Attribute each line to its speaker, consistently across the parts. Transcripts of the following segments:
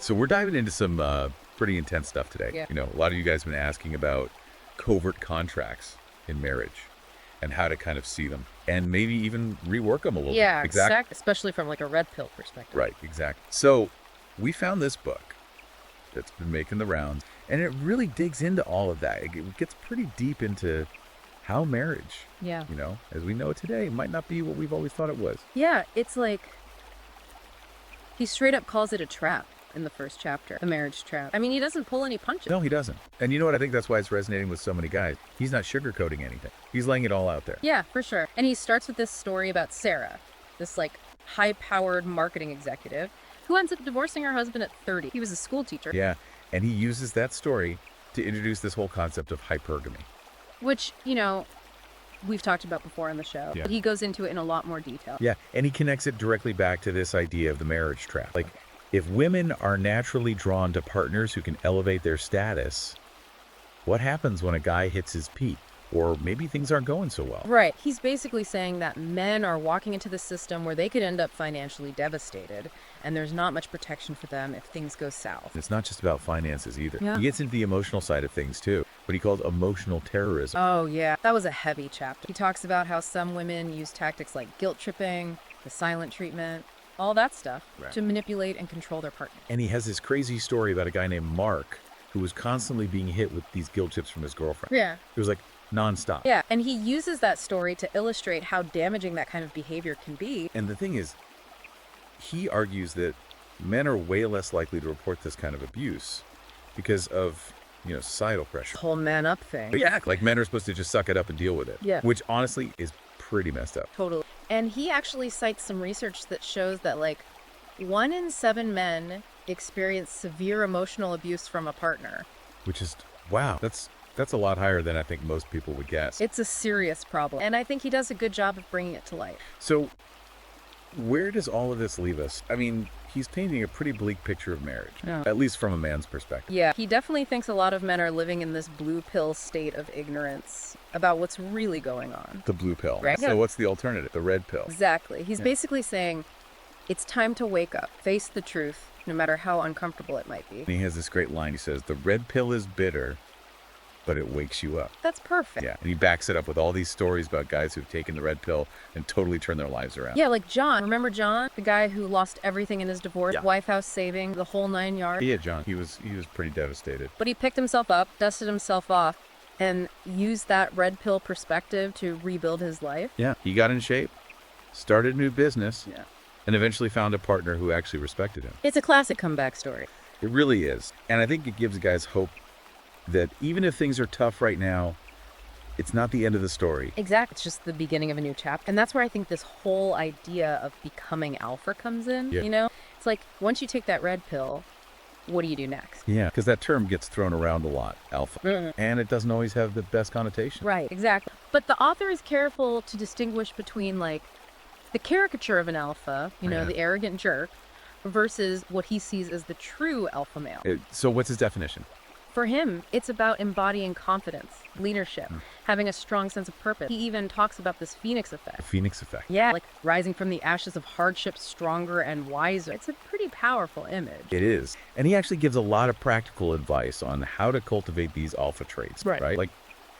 Speaker 1: So we're diving into some pretty intense stuff today.
Speaker 2: Yeah.
Speaker 1: You know, a lot of you guys have been asking about covert contracts in marriage and how to kind of see them and maybe even rework them a little
Speaker 2: Yeah,
Speaker 1: bit. Exactly.
Speaker 2: especially from like a red pill perspective.
Speaker 1: Right, exactly. So we found this book that's been making the rounds, and it really digs into all of that. It gets pretty deep into how marriage,
Speaker 2: Yeah.
Speaker 1: you know, as we know it today, might not be what we've always thought it was.
Speaker 2: Yeah, it's like he straight up calls it a trap in the first chapter, the marriage trap. I mean, he doesn't pull any punches.
Speaker 1: No, he doesn't. And you know what? I think that's why it's resonating with so many guys. He's not sugarcoating anything. He's laying it all out there.
Speaker 2: Yeah, for sure. And he starts with this story about Sarah, this like high-powered marketing executive who ends up divorcing her husband at 30. He was a school teacher.
Speaker 1: Yeah, and he uses that story to introduce this whole concept of hypergamy.
Speaker 2: Which, you know, we've talked about before on the show.
Speaker 1: Yeah.
Speaker 2: But he goes into it in a lot more detail.
Speaker 1: Yeah, and he connects it directly back to this idea of the marriage trap. Like, if women are naturally drawn to partners who can elevate their status, what happens when a guy hits his peak? Or maybe things aren't going so well.
Speaker 2: Right. He's basically saying that men are walking into the system where they could end up financially devastated, and there's not much protection for them if things go south.
Speaker 1: It's not just about finances either.
Speaker 2: Yeah.
Speaker 1: He gets into the emotional side of things too, what he calls emotional terrorism.
Speaker 2: Oh, yeah. That was a heavy chapter. He talks about how some women use tactics like guilt tripping, the silent treatment, all that stuff
Speaker 1: Right.
Speaker 2: to manipulate and control their partner.
Speaker 1: And he has this crazy story about a guy named Mark who was constantly being hit with these guilt trips from his girlfriend.
Speaker 2: Yeah.
Speaker 1: It was like nonstop.
Speaker 2: Yeah. And he uses that story to illustrate how damaging that kind of behavior can be.
Speaker 1: And the thing is, he argues that men are way less likely to report this kind of abuse because of, you know, societal pressure.
Speaker 2: The whole man up thing.
Speaker 1: But yeah, like men are supposed to just suck it up and deal with it.
Speaker 2: Yeah.
Speaker 1: Which honestly is pretty messed up.
Speaker 2: Totally. And he actually cites some research that shows that like 1 in 7 men experience severe emotional abuse from a partner.
Speaker 1: Which is, wow, that's a lot higher than I think most people would guess.
Speaker 2: It's a serious problem. And I think he does a good job of bringing it to light.
Speaker 1: So where does all of this leave us? I mean, he's painting a pretty bleak picture of marriage,
Speaker 2: Yeah.
Speaker 1: at least from a man's perspective.
Speaker 2: Yeah, he definitely thinks a lot of men are living in this blue pill state of ignorance about what's really going on.
Speaker 1: The blue pill.
Speaker 2: Right.
Speaker 1: So
Speaker 2: Yeah.
Speaker 1: what's the alternative? The red pill.
Speaker 2: Exactly. He's
Speaker 1: Yeah.
Speaker 2: basically saying it's time to wake up, face the truth, no matter how uncomfortable it might be.
Speaker 1: And he has this great line. He says, the red pill is bitter, but it wakes you up.
Speaker 2: That's perfect.
Speaker 1: Yeah. And he backs it up with all these stories about guys who've taken the red pill and totally turned their lives around.
Speaker 2: Yeah, like John. Remember John? The guy who lost everything in his divorce,
Speaker 1: Yeah.
Speaker 2: wife house saving, the whole 9 yards.
Speaker 1: Yeah, John. He was pretty devastated.
Speaker 2: But he picked himself up, dusted himself off, and used that red pill perspective to rebuild his life.
Speaker 1: Yeah. He got in shape, started a new business,
Speaker 2: Yeah.
Speaker 1: and eventually found a partner who actually respected him.
Speaker 2: It's a classic comeback story.
Speaker 1: It really is. And I think it gives guys hope that even if things are tough right now, it's not the end of the story.
Speaker 2: Exactly. It's just the beginning of a new chapter. And that's where I think this whole idea of becoming alpha comes in,
Speaker 1: Yeah.
Speaker 2: you know? It's like, once you take that red pill, what do you do next?
Speaker 1: Yeah, because that term gets thrown around a lot, alpha.
Speaker 2: Mhm.
Speaker 1: And it doesn't always have the best connotation.
Speaker 2: Right, exactly. But the author is careful to distinguish between, like, the caricature of an alpha, you know,
Speaker 1: Yeah.
Speaker 2: the arrogant jerk, versus what he sees as the true alpha male.
Speaker 1: So what's his definition?
Speaker 2: For him, it's about embodying confidence, leadership, having a strong sense of purpose. He even talks about this phoenix
Speaker 1: The
Speaker 2: effect.
Speaker 1: Phoenix effect.
Speaker 2: Yeah, like rising from the ashes of hardship, stronger and wiser. It's a pretty powerful image.
Speaker 1: It is. And he actually gives a lot of practical advice on how to cultivate these alpha traits.
Speaker 2: Right.
Speaker 1: Like,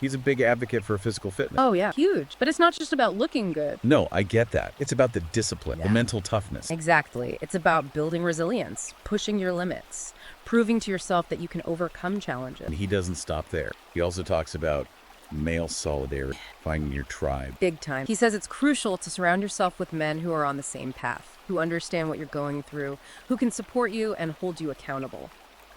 Speaker 1: he's a big advocate for physical fitness.
Speaker 2: Oh, yeah, huge. But it's not just about looking good.
Speaker 1: No, I get that. It's about the discipline, the
Speaker 2: Yeah.
Speaker 1: mental toughness.
Speaker 2: Exactly. It's about building resilience, pushing your limits, proving to yourself that you can overcome challenges.
Speaker 1: And he doesn't stop there. He also talks about male solidarity, finding your tribe.
Speaker 2: Big time. He says it's crucial to surround yourself with men who are on the same path, who understand what you're going through, who can support you and hold you accountable.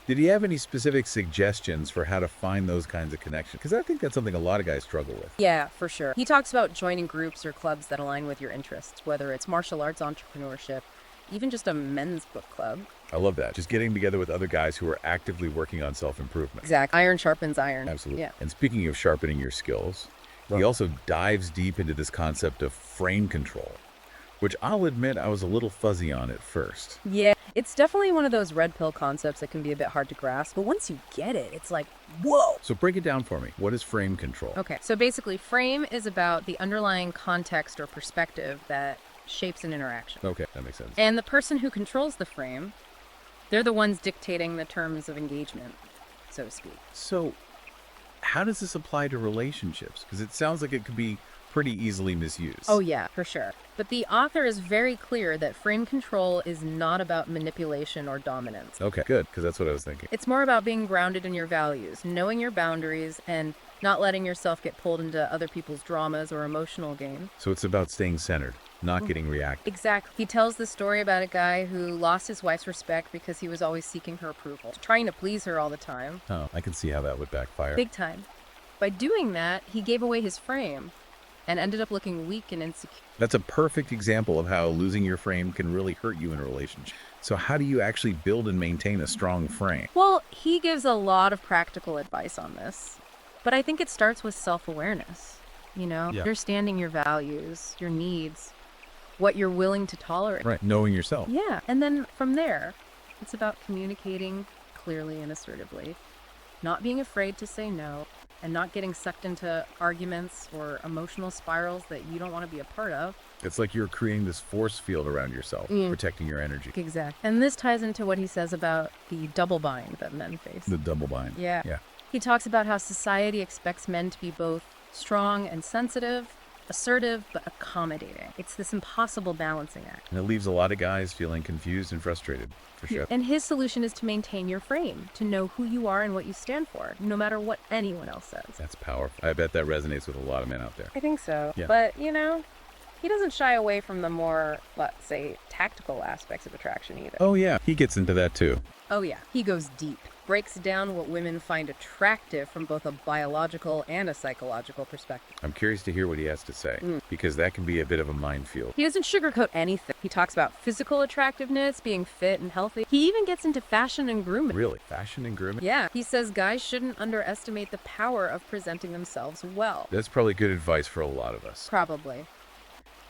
Speaker 1: Did he have any specific suggestions for how to find those kinds of connections? Because I think that's something a lot of guys struggle with.
Speaker 2: Yeah, for sure. He talks about joining groups or clubs that align with your interests, whether it's martial arts entrepreneurship, even just a men's book club.
Speaker 1: I love that. Just getting together with other guys who are actively working on self-improvement.
Speaker 2: Exactly. Iron sharpens iron.
Speaker 1: Absolutely.
Speaker 2: Yeah.
Speaker 1: And speaking of sharpening your skills, he also dives deep into this concept of frame control, which I'll admit I was a little fuzzy on at first.
Speaker 2: Yeah, it's definitely one of those red pill concepts that can be a bit hard to grasp, but once you get it, it's like, whoa!
Speaker 1: So break it down for me. What is frame control?
Speaker 2: Okay, so basically, frame is about the underlying context or perspective that shapes an interaction.
Speaker 1: Okay, that makes sense.
Speaker 2: And the person who controls the frame They're the ones dictating the terms of engagement, so to speak.
Speaker 1: So, how does this apply to relationships? Because it sounds like it could be pretty easily misused.
Speaker 2: Oh yeah, for sure. But the author is very clear that frame control is not about manipulation or dominance.
Speaker 1: Okay, good, because that's what I was thinking.
Speaker 2: It's more about being grounded in your values, knowing your boundaries, and not letting yourself get pulled into other people's dramas or emotional games.
Speaker 1: So it's about staying centered, not getting reactive.
Speaker 2: Exactly. He tells the story about a guy who lost his wife's respect because he was always seeking her approval, trying to please her all the time.
Speaker 1: Oh, I can see how that would backfire.
Speaker 2: Big time. By doing that, he gave away his frame and ended up looking weak and insecure.
Speaker 1: That's a perfect example of how losing your frame can really hurt you in a relationship. So how do you actually build and maintain a strong frame?
Speaker 2: Well, he gives a lot of practical advice on this, but I think it starts with self-awareness,
Speaker 1: Yeah.
Speaker 2: understanding your values, your needs, what you're willing to tolerate.
Speaker 1: Right, knowing yourself.
Speaker 2: Yeah, and then from there, it's about communicating clearly and assertively, not being afraid to say no, and not getting sucked into arguments or emotional spirals that you don't want to be a part of.
Speaker 1: It's like you're creating this force field around yourself, protecting your energy.
Speaker 2: Exactly. And this ties into what he says about the double bind that men face.
Speaker 1: The double bind.
Speaker 2: Yeah.
Speaker 1: Yeah.
Speaker 2: He talks about how society expects men to be both strong and sensitive, assertive but accommodating. It's this impossible balancing act.
Speaker 1: And it leaves a lot of guys feeling confused and frustrated, for sure.
Speaker 2: And his solution is to maintain your frame, to know who you are and what you stand for, no matter what anyone else says.
Speaker 1: That's powerful. I bet that resonates with a lot of men out there.
Speaker 2: I think so.
Speaker 1: Yeah.
Speaker 2: But, he doesn't shy away from the more, let's say, tactical aspects of attraction either.
Speaker 1: Oh yeah, he gets into that too.
Speaker 2: Oh yeah, he goes deep. Breaks down what women find attractive from both a biological and a psychological perspective.
Speaker 1: I'm curious to hear what he has to say, because that can be a bit of a minefield.
Speaker 2: He doesn't sugarcoat anything. He talks about physical attractiveness, being fit and healthy. He even gets into fashion and grooming.
Speaker 1: Really? Fashion and grooming?
Speaker 2: Yeah, he says guys shouldn't underestimate the power of presenting themselves well.
Speaker 1: That's probably good advice for a lot of us.
Speaker 2: Probably.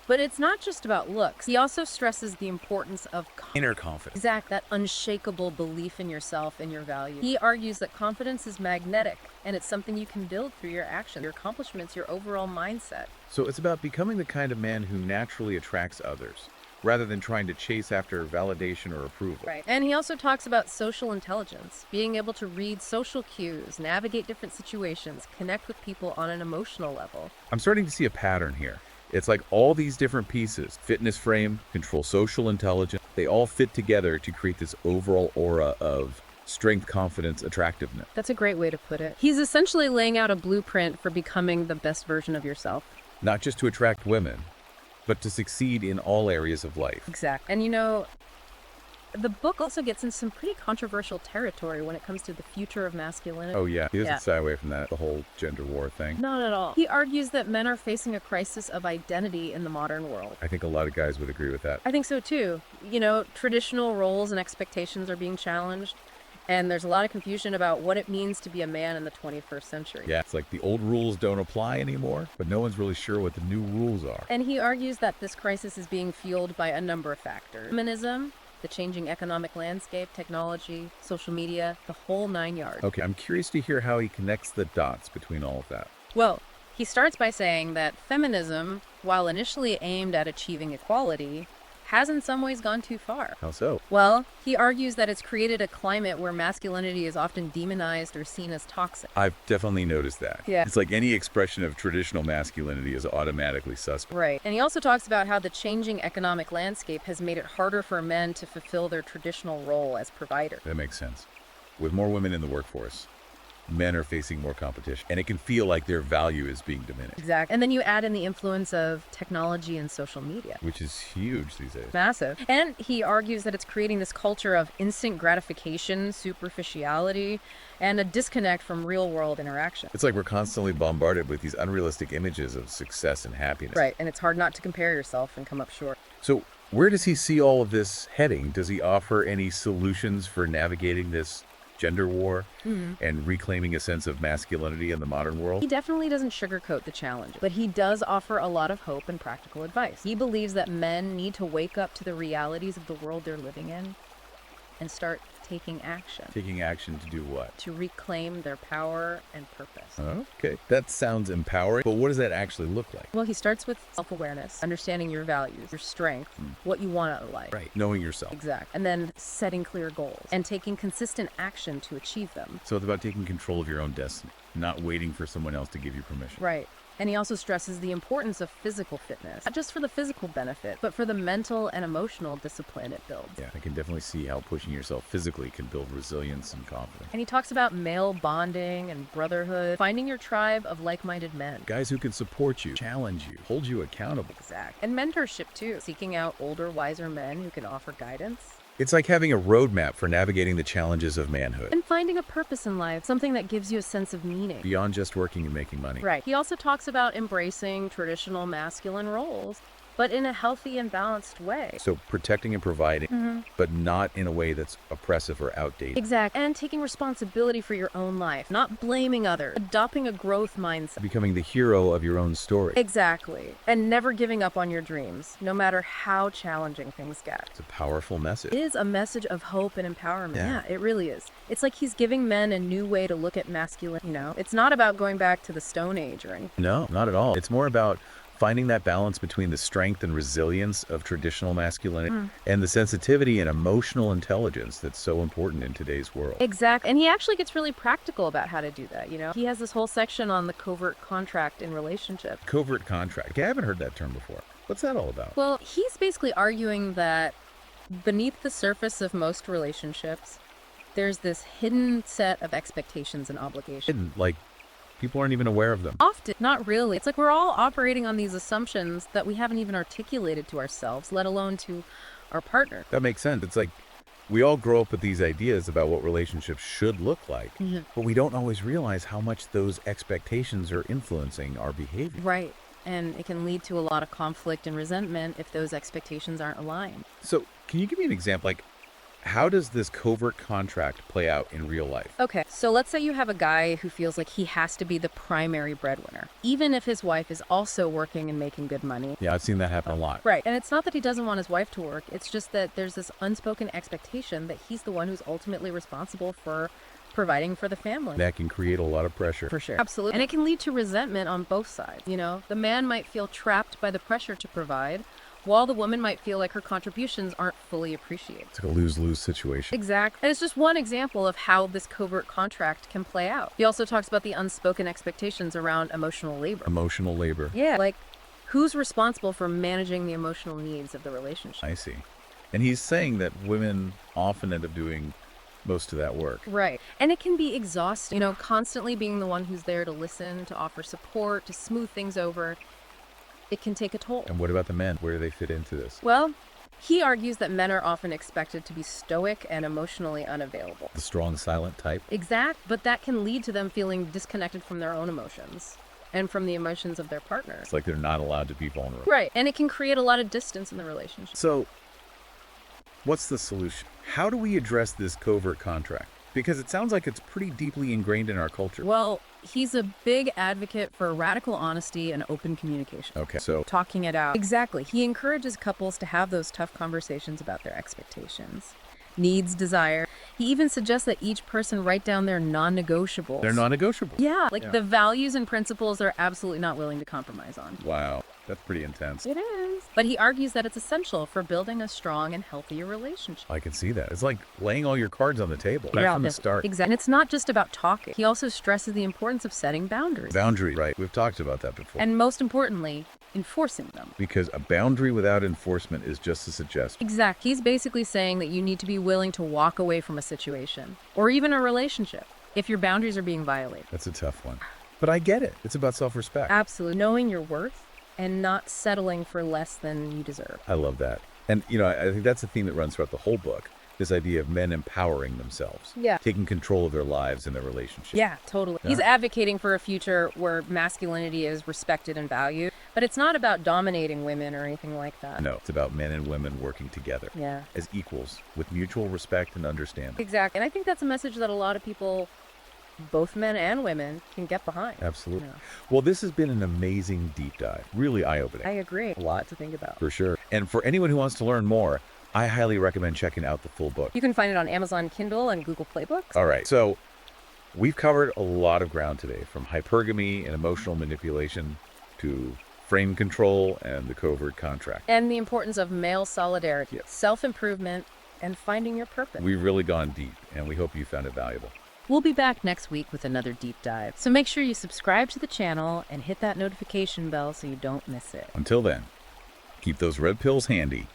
Speaker 2: But it's not just about looks. He also stresses the importance of
Speaker 1: Inner confidence.
Speaker 2: Exact, that unshakable belief in yourself and your value. He argues that confidence is magnetic, and it's something you can build through your action, your accomplishments, your overall mindset.
Speaker 1: So it's about becoming the kind of man who naturally attracts others, rather than trying to chase after validation or approval.
Speaker 2: Right. And he also talks about social intelligence, being able to read social cues, navigate different situations, connect with people on an emotional level.
Speaker 1: I'm starting to see a pattern here. It's like all these different pieces, fitness frame, control social intelligence, they all fit together to create this overall aura of strength, confidence, attractiveness.
Speaker 2: That's a great way to put it. He's essentially laying out a blueprint for becoming the best version of yourself.
Speaker 1: Not just to attract women, but to succeed in all areas of life.
Speaker 2: Exactly. And the book also gets in some pretty controversial territory when it comes to the future of masculinity.
Speaker 1: Oh yeah, he doesn't shy away from that, the whole gender war thing.
Speaker 2: Not at all. He argues that men are facing a crisis of identity in the modern world.
Speaker 1: I think a lot of guys would agree with that.
Speaker 2: I think so too. Traditional roles and expectations are being challenged, and there's a lot of confusion about what it means to be a man in the 21st century.
Speaker 1: Yeah, it's like the old rules don't apply anymore, but no one's really sure what the new rules are.
Speaker 2: And he argues that this crisis is being fueled by a number of factors. Feminism, the changing economic landscape, technology, social media, the whole 9 yards.
Speaker 1: Okay, I'm curious to hear how he connects the dots between all of that.
Speaker 2: Well, he starts by saying that feminism, while initially aimed at achieving equality, has in some ways gone too far.
Speaker 1: How so?
Speaker 2: Well, he argues that it's created a climate where masculinity is often demonized or seen as toxic.
Speaker 1: I've definitely noticed that.
Speaker 2: Yeah.
Speaker 1: It's like any expression of traditional masculinity is automatically suspect.
Speaker 2: Right. And he also talks about how the changing economic landscape has made it harder for men to fulfill their traditional role as provider.
Speaker 1: That makes sense. With more women in the workforce, men are facing more competition, and it can feel like their value is being diminished.
Speaker 2: Exactly. And then you add in the influence of technology and social media.
Speaker 1: Which is huge these days.
Speaker 2: Massive. And he argues that it's creating this culture of instant gratification, superficiality, and a disconnect from real-world interaction.
Speaker 1: It's like we're constantly bombarded with these unrealistic images of success and happiness.
Speaker 2: Right, and it's hard not to compare yourself and come up short.
Speaker 1: So where does he see all of this heading? Does he offer any solutions for navigating this gender war and reclaiming a sense of masculinity in the modern world?
Speaker 2: He definitely doesn't sugarcoat the challenge, but he does offer a lot of hope and practical advice. He believes that men need to wake up to the realities of the world they're living in and start taking action
Speaker 1: Taking action to do what?
Speaker 2: to reclaim their power and purpose.
Speaker 1: Okay, that sounds empowering, but what does that actually look like?
Speaker 2: Well, he starts with self-awareness, understanding your values, your strength, what you want out of life.
Speaker 1: Right, knowing yourself.
Speaker 2: Exact. And then setting clear goals and taking consistent action to achieve them.
Speaker 1: So it's about taking control of your own destiny, not waiting for someone else to give you permission.
Speaker 2: Right. And he also stresses the importance of physical fitness, not just for the physical benefit, but for the mental and emotional discipline it builds.
Speaker 1: Yeah, I can definitely see how pushing yourself physically can build resilience and confidence.
Speaker 2: And he talks about male bonding and brotherhood, finding your tribe of like-minded men.
Speaker 1: Guys who can support you, challenge you, hold you accountable.
Speaker 2: Exact. And mentorship too, seeking out older, wiser men who can offer guidance.
Speaker 1: It's like having a roadmap for navigating the challenges of manhood,
Speaker 2: And finding a purpose in life, something that gives you a sense of meaning.
Speaker 1: beyond just working and making money.
Speaker 2: Right. He also talks about embracing traditional masculine roles, but in a healthy and balanced way.
Speaker 1: So protecting and providing, but not in a way that's oppressive or outdated.
Speaker 2: Exact. And taking responsibility for your own life, not blaming others, adopting a growth mindset.
Speaker 1: Becoming the hero of your own story.
Speaker 2: Exactly. And never giving up on your dreams, no matter how challenging things get.
Speaker 1: It's a powerful message.
Speaker 2: It is a message of hope and empowerment.
Speaker 1: Yeah.
Speaker 2: Yeah, it really is. It's like he's giving men a new way to look at masculine, It's not about going back to the Stone Age or anything.
Speaker 1: No, not at all. It's more about finding that balance between the strength and resilience of traditional masculinity and the sensitivity and emotional intelligence that's so important in today's world.
Speaker 2: Exactly. And he actually gets really practical about how to do that, He has this whole section on the covert contract in relationships.
Speaker 1: Covert contract. Okay, I haven't heard that term before. What's that all about?
Speaker 2: Well, he's basically arguing that beneath the surface of most relationships, there's this hidden set of expectations and obligations.
Speaker 1: Hidden, like people aren't even aware of them.
Speaker 2: Often, not really. It's like we're all operating on these assumptions that we haven't even articulated to ourselves, let alone to our partner.
Speaker 1: That makes sense. It's like we all grow up with these ideas about what relationships should look like, but we don't always realize how much those expectations are influencing our behavior.
Speaker 2: Right. And it can lead to a lot of conflict and resentment if those expectations aren't aligned.
Speaker 1: So, can you give me an example? Like, how does this covert contract play out in real life?
Speaker 2: Okay, so let's say you have a guy who feels like he has to be the primary breadwinner, even if his wife is also working and making good money.
Speaker 1: Yeah, I've seen that happen a lot.
Speaker 2: Right, and it's not that he doesn't want his wife to work, it's just that there's this unspoken expectation that he's the one who's ultimately responsible for providing for the family.
Speaker 1: That can create a lot of pressure.
Speaker 2: For sure. Absolutely. And it can lead to resentment on both sides. The man might feel trapped by the pressure to provide, while the woman might feel like her contributions aren't fully appreciated.
Speaker 1: It's like a lose-lose situation.
Speaker 2: Exactly. And it's just one example of how this covert contract can play out. He also talks about the unspoken expectations around emotional labor.
Speaker 1: Emotional labor.
Speaker 2: Yeah, like who's responsible for managing the emotional needs of the relationship?
Speaker 1: I see. And he's saying that women often end up doing most of that work.
Speaker 2: Right. And it can be exhausting, constantly being the one who's there to listen, to offer support, to smooth things over. It can take a toll.
Speaker 1: And what about the men? Where do they fit into this?
Speaker 2: Well, he argues that men are often expected to be stoic and emotionally unavailable.
Speaker 1: The strong, silent type?
Speaker 2: Exact, but that can lead to them feeling disconnected from their own emotions and from the emotions of their partner.
Speaker 1: It's like they're not allowed to be vulnerable.
Speaker 2: Right, and it can create a lot of distance in the relationship.
Speaker 1: So, what's the solution? How do we address this covert contract? Because it sounds like it's pretty deeply ingrained in our culture.
Speaker 2: Well, he's a big advocate for radical honesty and open communication.
Speaker 1: Okay, so
Speaker 2: Talking it out. Exactly. He encourages couples to have those tough conversations about their expectations, needs, desire. He even suggests that each person write down their non-negotiables.
Speaker 1: they're non-negotiable.
Speaker 2: Yeah, the values and principles they're absolutely not willing to compromise on.
Speaker 1: Wow, that's pretty intense.
Speaker 2: It is. But he argues that it's essential for building a strong and healthier relationship.
Speaker 1: I can see that. It's like laying all your cards on the table right from the start.
Speaker 2: Exactly. And it's not just about talking. He also stresses the importance of setting boundaries.
Speaker 1: Boundary, right. We've talked about that before.
Speaker 2: And most importantly, enforcing them.
Speaker 1: Because a boundary without enforcement is just a suggestion.
Speaker 2: Exactly. He's basically saying that you need to be willing to walk away from a situation or even a relationship if your boundaries are being violated.
Speaker 1: That's a tough one. But I get it. It's about self-respect.
Speaker 2: Absolutely. Knowing your worth and not settling for less than you deserve.
Speaker 1: I love that. And, I think that's a theme that runs throughout the whole book. This idea of men empowering themselves.
Speaker 2: Yeah.
Speaker 1: Taking control of their lives and their relationships.
Speaker 2: Yeah, totally. He's advocating for a future where masculinity is respected and valued, but it's not about dominating women or anything like that.
Speaker 1: No, it's about men and women working together.
Speaker 2: Yeah.
Speaker 1: As equals, with mutual respect and understanding.
Speaker 2: Exactly. And I think that's a message that a lot of people, both men and women, can get behind.
Speaker 1: Absolutely.
Speaker 2: Yeah.
Speaker 1: Well, this has been an amazing deep dive. Really eye-opening.
Speaker 2: I agree. A lot to think about.
Speaker 1: For sure. And for anyone who wants to learn more, I highly recommend checking out the full book.
Speaker 2: You can find it on Amazon Kindle and Google Play Books.
Speaker 1: All right, so we've covered a lot of ground today, from hypergamy and emotional manipulation to frame control and the covert contract.
Speaker 2: And the importance of male solidarity,
Speaker 1: Yes.
Speaker 2: self-improvement, and finding your purpose.
Speaker 1: We've really gone deep, and we hope you found it valuable.
Speaker 2: We'll be back next week with another deep dive. So make sure you subscribe to the channel and hit that notification bell so you don't miss it.
Speaker 1: Until then, keep those red pills handy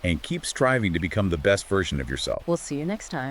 Speaker 1: and keep striving to become the best version of yourself.
Speaker 2: We'll see you next time.